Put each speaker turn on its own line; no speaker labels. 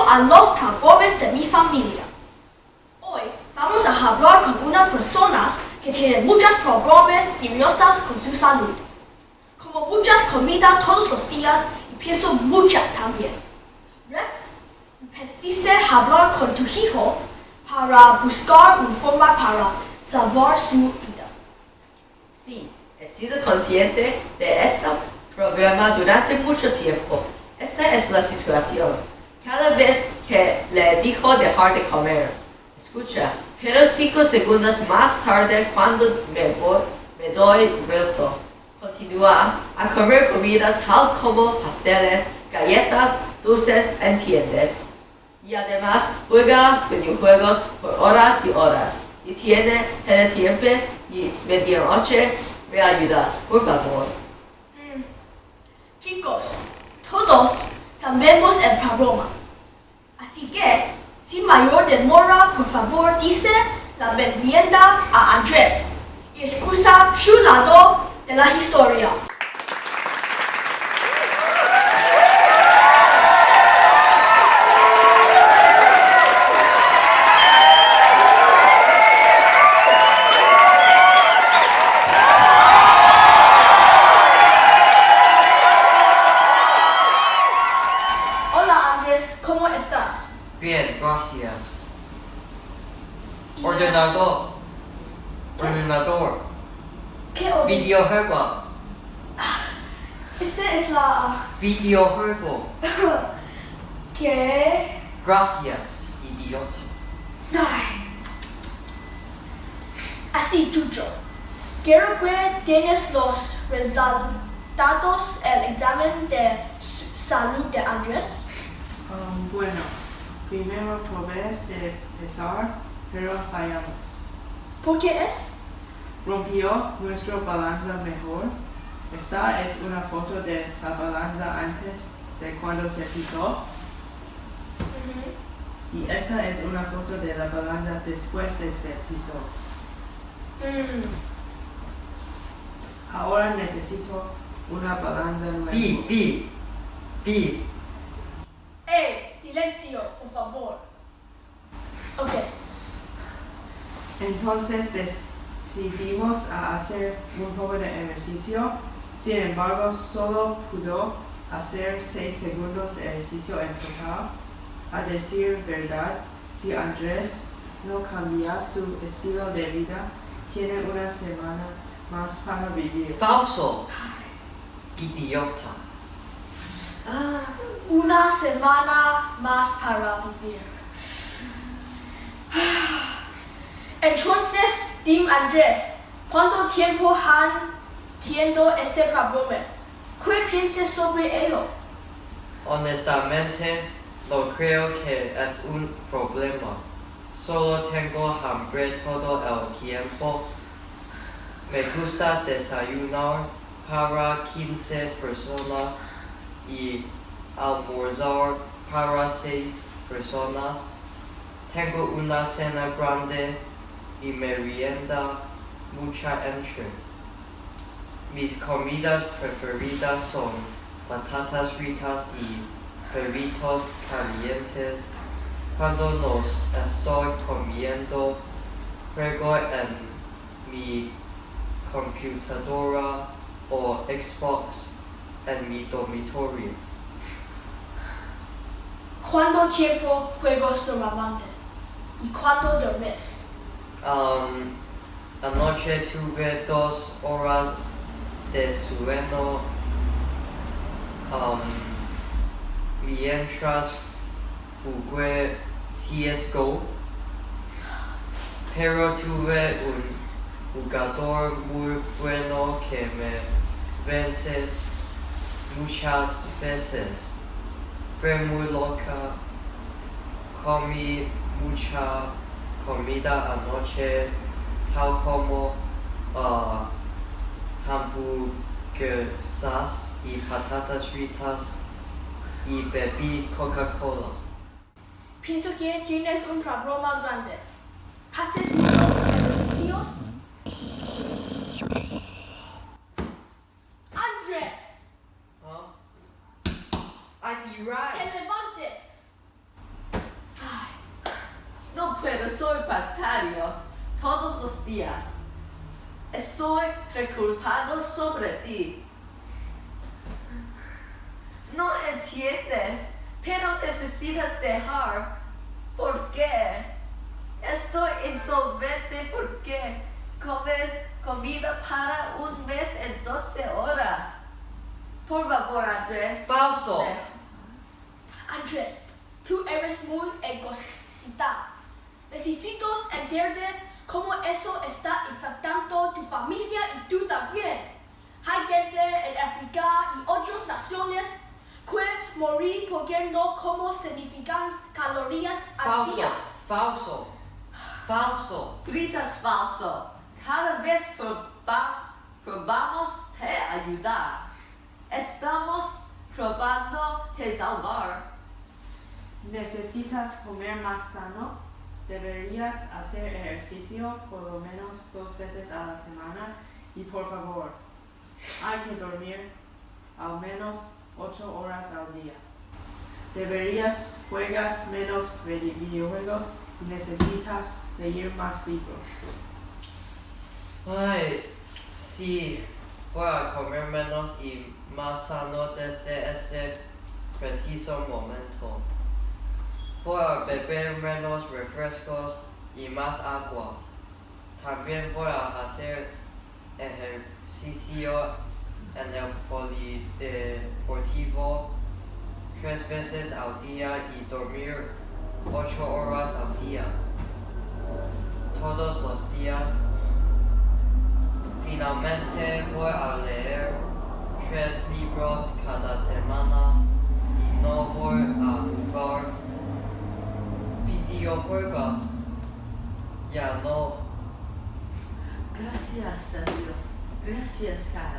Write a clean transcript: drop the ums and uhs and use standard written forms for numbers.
a los problemas de mi familia. Hoy vamos a hablar con unas personas que tienen muchos problemas seriosos con su salud. Como muchas comidas todos los días y pienso muchas también. Rex, ¿empezaste a hablar con tu hijo para buscar una forma para salvar su vida?
Sí, he sido consciente de este problema durante mucho tiempo. Esta es la situación. Cada vez que le digo dejar de comer, escucha, pero 5 segundos más tarde cuando me doy vuelto, continúa a comer comida tal como pasteles, galletas, dulces, ¿entiendes? Y además juega videojuegos por horas y horas. Y tiene teletiempos y medianoche. ¿Me ayudas, por favor?
Chicos, todos sabemos el problema. Así que, sin mayor demora, por favor, dice la bienvenida a Andrés y excusa su lado de la historia. Hola Andrés, ¿cómo estás?
Bien, gracias. Ordenador.
¿Qué orden?
Videojuego.
Este es la...
Videojuego.
¿Qué?
Gracias, idiota.
Ay. Así, Chucho. Quiero que tienes los resultados del examen de salud de Andrés.
Bueno, primero probé empezar, pero fallamos.
¿Por qué es?
Rompió nuestra balanza mejor. Esta es una foto de la balanza antes de cuando se pisó. Y esta es una foto de la balanza después de se pisó. Ahora necesito una balanza nueva.
B.
Silencio, por favor. Ok.
Entonces decidimos a hacer un poco de ejercicio. Sin embargo, solo pudo hacer 6 segundos de ejercicio en total. A decir verdad, si Andrés no cambia su estilo de vida, tiene una semana más para vivir.
Falso. Idiota.
Una semana más para vivir. Entonces, dime Andrés, ¿cuánto tiempo han tenido este problema? ¿Qué piensas sobre ello?
Honestamente, no creo que es un problema. Solo tengo hambre todo el tiempo. Me gusta desayunar para 15 personas y almorzar para 6 personas. Tengo una cena grande y merienda mucha entre. Mis comidas preferidas son patatas fritas y perritos calientes. Cuando no estoy comiendo, juego en mi computadora o Xbox en mi dormitorio.
¿Cuánto tiempo juegas normalmente? ¿Y cuándo duermes?
Anoche tuve 2 horas de sueño mientras jugué CSGO, pero tuve un jugador muy bueno que me vences muchas veces. Fue muy loca, comí mucha comida anoche, tal como hamburguesas y patatas fritas y bebí Coca-Cola.
Pienso que tienes un problema grande. ¿Haces muchos ejercicios? Andrés,
I
te
derived.
levantes.
pero soy partidario todos los días. Estoy preocupado sobre ti. No entiendes, pero necesitas dejar. ¿Por qué? Estoy insolvente porque comes comida para un mes en 12 horas. Por favor, Andrés.
Falso.
Andrés, tú eres muy egoísta. Necesito entender cómo eso está afectando tu familia y tú también. Hay gente en África y otras naciones que morir porque no como significan calorías al
Falso.
día.
Falso. Falso.
Gritas falso. Cada vez probamos te ayudar. Estamos probando te salvar.
Necesitas comer más sano. Deberías hacer ejercicio por lo menos 2 veces a la semana. Y por favor, hay que dormir al menos 8 horas al día. Deberías juegas menos videojuegos y necesitas leer más libros.
Ay, sí. Voy a comer menos y más sano desde este preciso momento. Voy a beber menos refrescos y más agua. También voy a hacer ejercicio en el polideportivo 3 veces al día y dormir 8 horas al día. Todos los días. Finalmente voy a leer 3 libros cada semana y no voy a jugar videojuegos. Ya no.
Gracias a Dios. Gracias, cara.